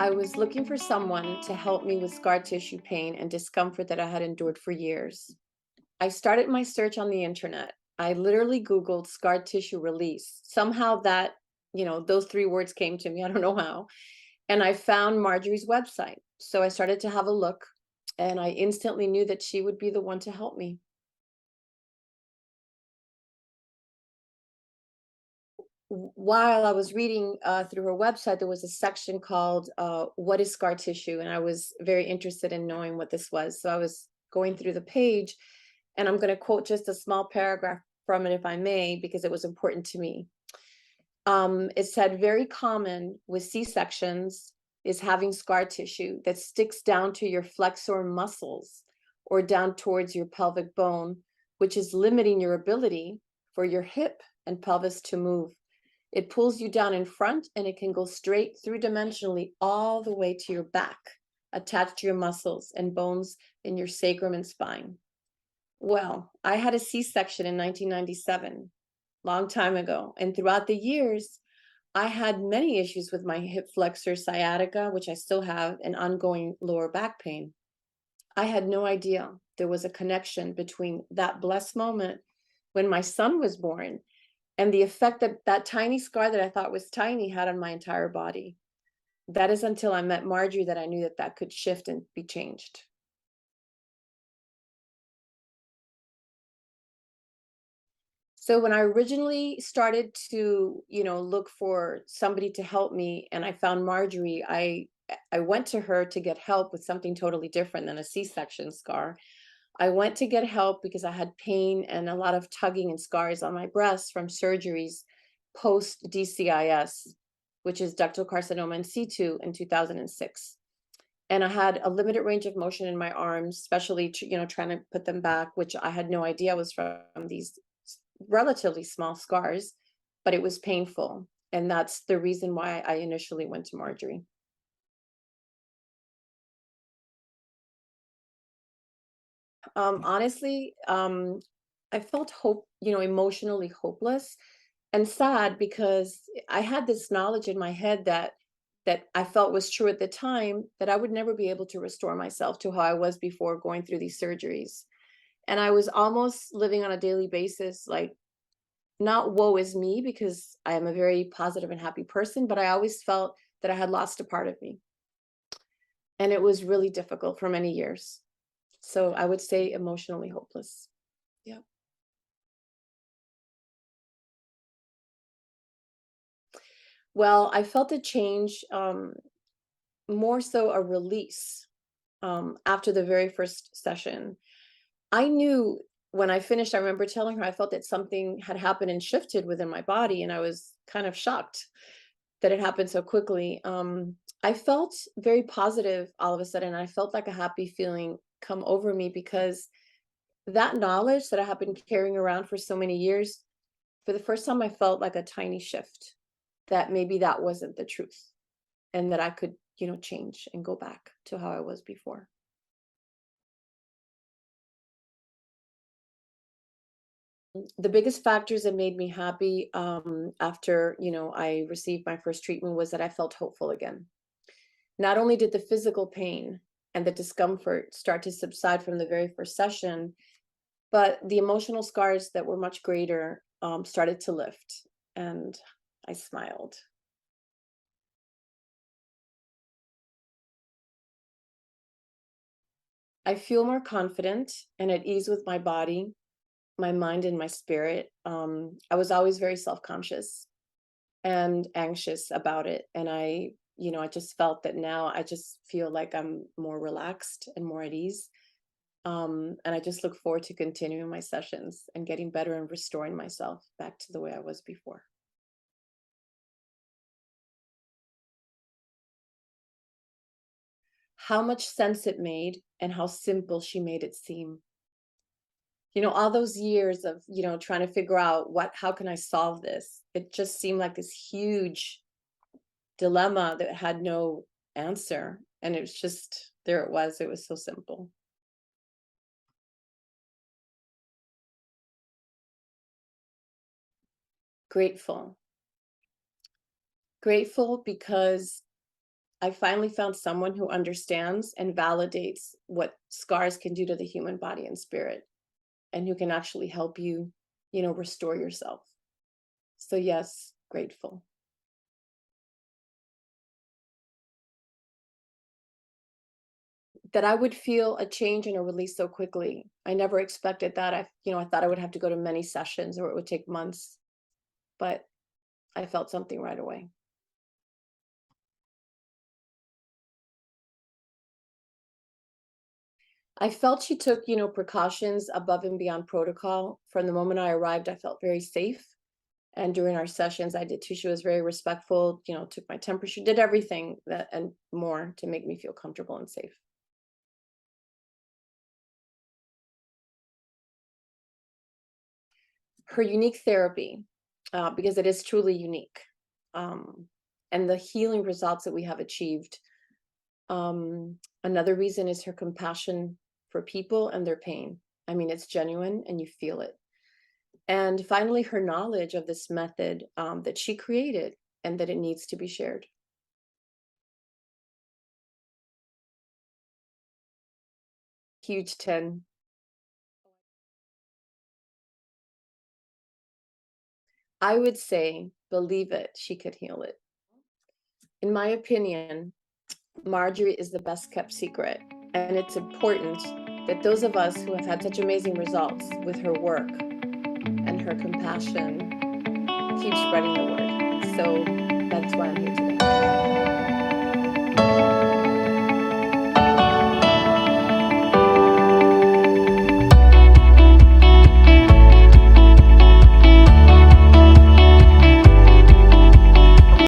I was looking for someone to help me with scar tissue pain and discomfort that I had endured for years. I started my search on the internet. I literally Googled scar tissue release. Somehow that, those three words came to me. I don't know how. And I found Marjorie's website. So I started to have a look and I instantly knew that she would be the one to help me. While I was reading through her website, there was a section called What is Scar Tissue? And I was very interested in knowing what this was. So I was going through the page, and I'm going to quote just a small paragraph from it, if I may, because it was important to me. It said, very common with C-sections is having scar tissue that sticks down to your flexor muscles or down towards your pelvic bone, which is limiting your ability for your hip and pelvis to move. It pulls you down in front and it can go straight through dimensionally all the way to your back, attached to your muscles and bones in your sacrum and spine. Well, I had a C-section in 1997, long time ago. And throughout the years, I had many issues with my hip flexor sciatica, which I still have, and ongoing lower back pain. I had no idea there was a connection between that blessed moment when my son was born and the effect that that tiny scar that I thought was tiny had on my entire body. That is until I met Marjorie that I knew that that could shift and be changed. So when I originally started to, look for somebody to help me and I found Marjorie, I went to her to get help with something totally different than a C-section scar. I went to get help because I had pain and a lot of tugging and scars on my breasts from surgeries post DCIS, which is ductal carcinoma in situ in 2006. And I had a limited range of motion in my arms, especially trying to put them back, which I had no idea was from these relatively small scars, but it was painful. And that's the reason why I initially went to Marjorie. Honestly, I felt emotionally hopeless and sad because I had this knowledge in my head that I felt was true at the time, that I would never be able to restore myself to how I was before going through these surgeries. And I was almost living on a daily basis, like, not woe is me, because I am a very positive and happy person, but I always felt that I had lost a part of me. And it was really difficult for many years. So I would say emotionally hopeless. Yeah. Well, I felt a change, more so a release, after the very first session. I knew when I finished, I remember telling her I felt that something had happened and shifted within my body, and I was kind of shocked that it happened so quickly. I felt very positive all of a sudden. I felt like a happy feeling come over me because that knowledge that I have been carrying around for so many years, for the first time, I felt like a tiny shift, that maybe that wasn't the truth and that I could, change and go back to how I was before. The biggest factors that made me happy, after, I received my first treatment, was that I felt hopeful again. Not only did the physical pain and the discomfort start to subside from the very first session, but the emotional scars that were much greater, started to lift, and I smiled. I feel more confident and at ease with my body, my mind, and my spirit. I was always very self-conscious and anxious about it, and I just felt that now I just feel like I'm more relaxed and more at ease. And I just look forward to continuing my sessions and getting better and restoring myself back to the way I was before. How much sense it made and how simple she made it seem. All those years of, trying to figure out how can I solve this? It just seemed like this huge dilemma that had no answer. And it was just, there it was so simple. Grateful. Grateful because I finally found someone who understands and validates what scars can do to the human body and spirit, and who can actually help you, restore yourself. So yes, grateful. That I would feel a change and a release so quickly. I never expected that. I thought I would have to go to many sessions or it would take months, but I felt something right away. I felt she took, precautions above and beyond protocol. From the moment I arrived, I felt very safe. And during our sessions, I did too. She was very respectful, took my temperature, did everything that and more to make me feel comfortable and safe. Her unique therapy, because it is truly unique, um, and the healing results that we have achieved. Another reason is her compassion for people and their pain. I mean, it's genuine and you feel it. And finally, her knowledge of this method, that she created and that it needs to be shared. Huge 10. I would say, believe it, she could heal it. In my opinion, Marjorie is the best kept secret. And it's important that those of us who have had such amazing results with her work and her compassion keep spreading the word. So that's why I'm here today.